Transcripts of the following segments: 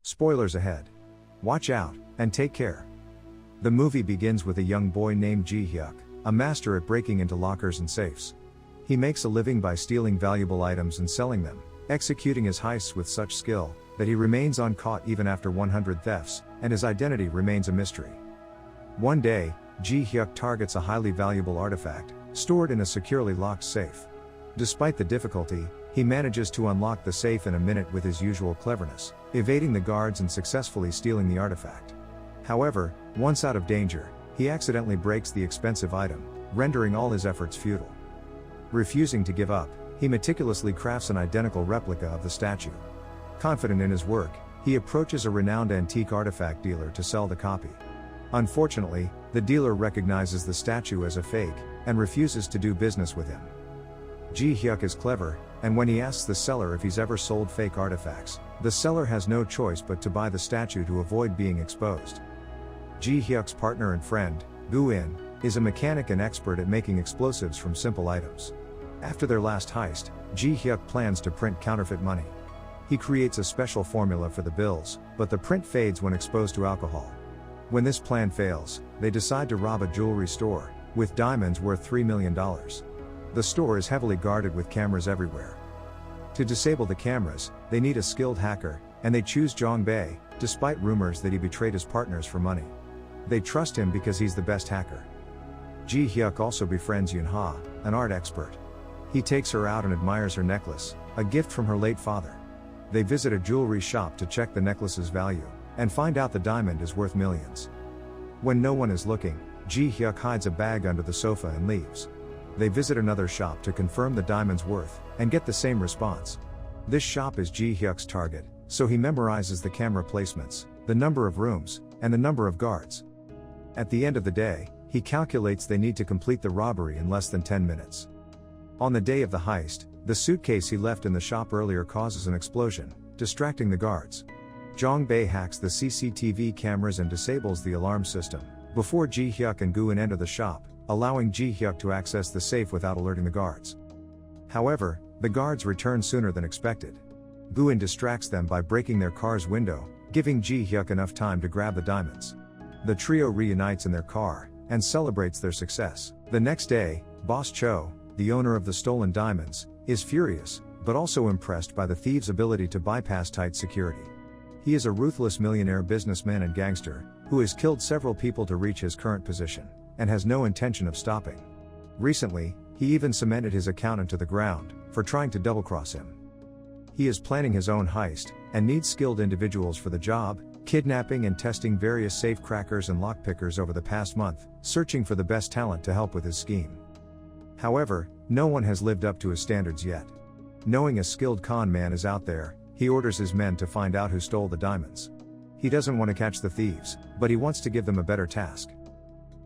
Spoilers ahead. Watch out, and take care. The movie begins with a young boy named Ji-hyuk, a master at breaking into lockers and safes. He makes a living by stealing valuable items and selling them, executing his heists with such skill that he remains uncaught even after 100 thefts, and his identity remains a mystery. One day, Ji-hyuk targets a highly valuable artifact, stored in a securely locked safe. Despite the difficulty, he manages to unlock the safe in a minute with his usual cleverness, evading the guards and successfully stealing the artifact. However, once out of danger, he accidentally breaks the expensive item, rendering all his efforts futile. Refusing to give up, he meticulously crafts an identical replica of the statue. Confident in his work, he approaches a renowned antique artifact dealer to sell the copy. Unfortunately, the dealer recognizes the statue as a fake, and refuses to do business with him. Ji-hyuk is clever, and when he asks the seller if he's ever sold fake artifacts, the seller has no choice but to buy the statue to avoid being exposed. Ji-hyuk's partner and friend, Gu-in, is a mechanic and expert at making explosives from simple items. After their last heist, Ji-hyuk plans to print counterfeit money. He creates a special formula for the bills, but the print fades when exposed to alcohol. When this plan fails, they decide to rob a jewelry store, with diamonds worth $3 million. The store is heavily guarded with cameras everywhere. To disable the cameras, they need a skilled hacker, and they choose Jong-bae, despite rumors that he betrayed his partners for money. They trust him because he's the best hacker. Ji-hyuk also befriends Hyun-woo, an art expert. He takes her out and admires her necklace, a gift from her late father. They visit a jewelry shop to check the necklace's value, and find out the diamond is worth millions. When no one is looking, Ji-hyuk hides a bag under the sofa and leaves. They visit another shop to confirm the diamond's worth, and get the same response. This shop is Ji-hyuk's target, so he memorizes the camera placements, the number of rooms, and the number of guards. At the end of the day, he calculates they need to complete the robbery in less than 10 minutes. On the day of the heist, the suitcase he left in the shop earlier causes an explosion, distracting the guards. Jong-bae hacks the CCTV cameras and disables the alarm system, before Ji-hyuk and Gu-in enter the shop, allowing Ji-hyuk to access the safe without alerting the guards. However, the guards return sooner than expected. Gu-in distracts them by breaking their car's window, giving Ji-hyuk enough time to grab the diamonds. The trio reunites in their car, and celebrates their success. The next day, Boss Cho, the owner of the stolen diamonds, is furious, but also impressed by the thieves' ability to bypass tight security. He is a ruthless millionaire businessman and gangster, who has killed several people to reach his current position, and has no intention of stopping. Recently, he even cemented his accountant to the ground, for trying to double-cross him. He is planning his own heist, and needs skilled individuals for the job, kidnapping and testing various safe crackers and lockpickers over the past month, searching for the best talent to help with his scheme. However, no one has lived up to his standards yet. Knowing a skilled con man is out there, he orders his men to find out who stole the diamonds. He doesn't want to catch the thieves, but he wants to give them a better task.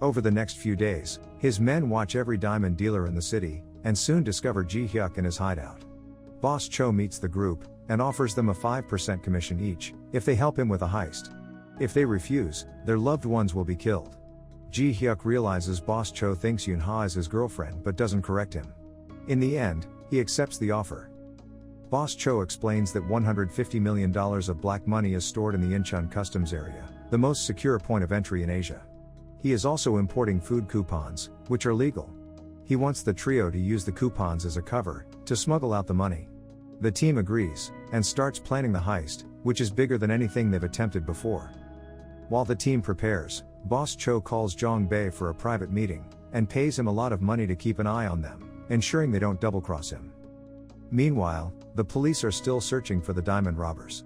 Over the next few days, his men watch every diamond dealer in the city, and soon discover Ji-hyuk in his hideout. Boss Cho meets the group, and offers them a 5% commission each, if they help him with a heist. If they refuse, their loved ones will be killed. Ji-hyuk realizes Boss Cho thinks Hyun-woo is his girlfriend but doesn't correct him. In the end, he accepts the offer. Boss Cho explains that $150 million of black money is stored in the Incheon customs area, the most secure point of entry in Asia. He is also importing food coupons, which are legal. He wants the trio to use the coupons as a cover, to smuggle out the money. The team agrees, and starts planning the heist, which is bigger than anything they've attempted before. While the team prepares, Boss Cho calls Jong-bae for a private meeting, and pays him a lot of money to keep an eye on them, ensuring they don't double-cross him. Meanwhile, the police are still searching for the diamond robbers.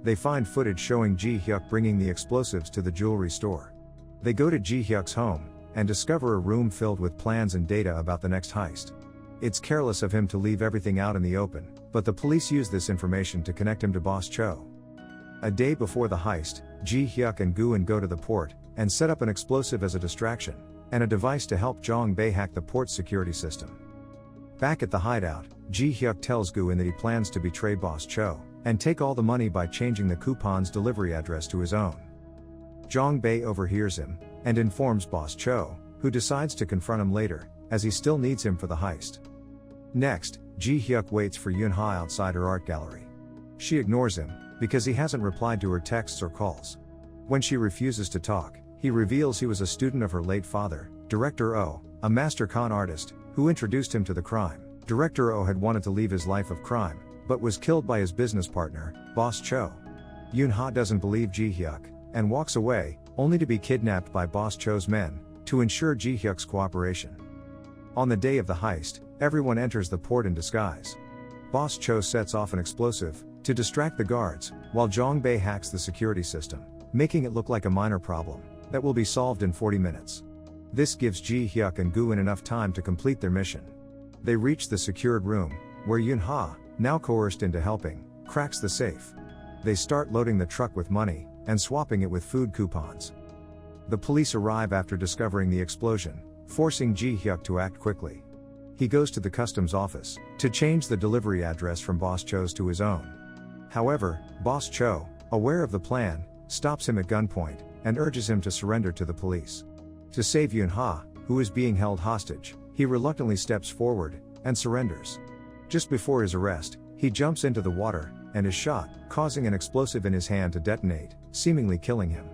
They find footage showing Ji-hyuk bringing the explosives to the jewelry store. They go to Ji-hyuk's home, and discover a room filled with plans and data about the next heist. It's careless of him to leave everything out in the open, but the police use this information to connect him to Boss Cho. A day before the heist, Ji-hyuk and Gu-in go to the port, and set up an explosive as a distraction, and a device to help Jong-bae hack the port's security system. Back at the hideout, Ji-hyuk tells Gu-in that he plans to betray Boss Cho, and take all the money by changing the coupon's delivery address to his own. Jong-bae overhears him, and informs Boss Cho, who decides to confront him later, as he still needs him for the heist. Next, Ji-hyuk waits for Hyun-woo outside her art gallery. She ignores him, because he hasn't replied to her texts or calls. When she refuses to talk, he reveals he was a student of her late father, Director Oh, a master con artist, who introduced him to the crime. Director Oh had wanted to leave his life of crime, but was killed by his business partner, Boss Cho. Yoon-ha doesn't believe Ji-hyuk, and walks away, only to be kidnapped by Boss Cho's men, to ensure Ji-hyuk's cooperation. On the day of the heist, everyone enters the port in disguise. Boss Cho sets off an explosive, to distract the guards, while Jong-bae hacks the security system, making it look like a minor problem, that will be solved in 40 minutes. This gives Ji-hyuk and Gu-in enough time to complete their mission. They reach the secured room, where Yoon-ha, now coerced into helping, cracks the safe. They start loading the truck with money, and swapping it with food coupons. The police arrive after discovering the explosion, forcing Ji-hyuk to act quickly. He goes to the customs office, to change the delivery address from Boss Cho's to his own. However, Boss Cho, aware of the plan, stops him at gunpoint, and urges him to surrender to the police. To save Yoon-ha, who is being held hostage, he reluctantly steps forward, and surrenders. Just before his arrest, he jumps into the water, and is shot, causing an explosive in his hand to detonate, seemingly killing him.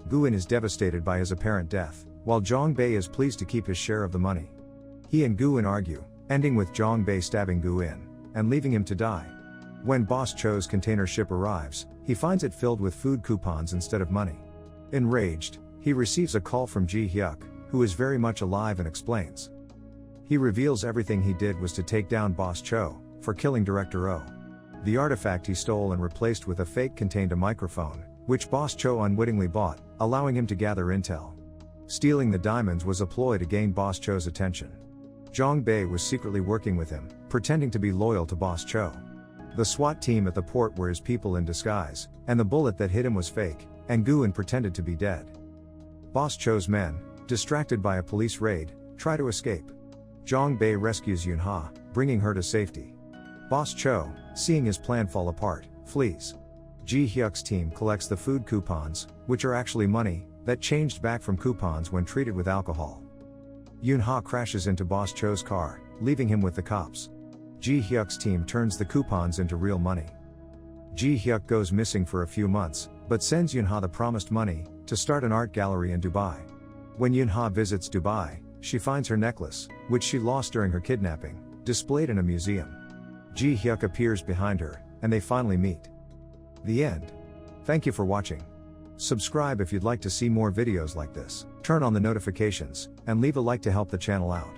Gu-in is devastated by his apparent death, while Jong-bae is pleased to keep his share of the money. He and Gu-in argue, ending with Jong-bae stabbing Gu-in, and leaving him to die. When Boss Cho's container ship arrives, he finds it filled with food coupons instead of money. Enraged, he receives a call from Ji-hyuk, who is very much alive and explains. He reveals everything he did was to take down Boss Cho, for killing Director Oh. The artifact he stole and replaced with a fake contained a microphone, which Boss Cho unwittingly bought, allowing him to gather intel. Stealing the diamonds was a ploy to gain Boss Cho's attention. Jong-bae was secretly working with him, pretending to be loyal to Boss Cho. The SWAT team at the port were his people in disguise, and the bullet that hit him was fake, and Gu-in pretended to be dead. Boss Cho's men, distracted by a police raid, try to escape. Jong-bae rescues Yoon-ha, bringing her to safety. Boss Cho, seeing his plan fall apart, flees. Ji-hyuk's team collects the food coupons, which are actually money, that changed back from coupons when treated with alcohol. Yoon-ha crashes into Boss Cho's car, leaving him with the cops. Ji-hyuk's team turns the coupons into real money. Ji-hyuk goes missing for a few months, but sends Yoon-ha the promised money, to start an art gallery in Dubai. When Yoon-ha visits Dubai, she finds her necklace, which she lost during her kidnapping, displayed in a museum. Ji-hyuk appears behind her, and they finally meet. The end. Thank you for watching. Subscribe if you'd like to see more videos like this, turn on the notifications, and leave a like to help the channel out.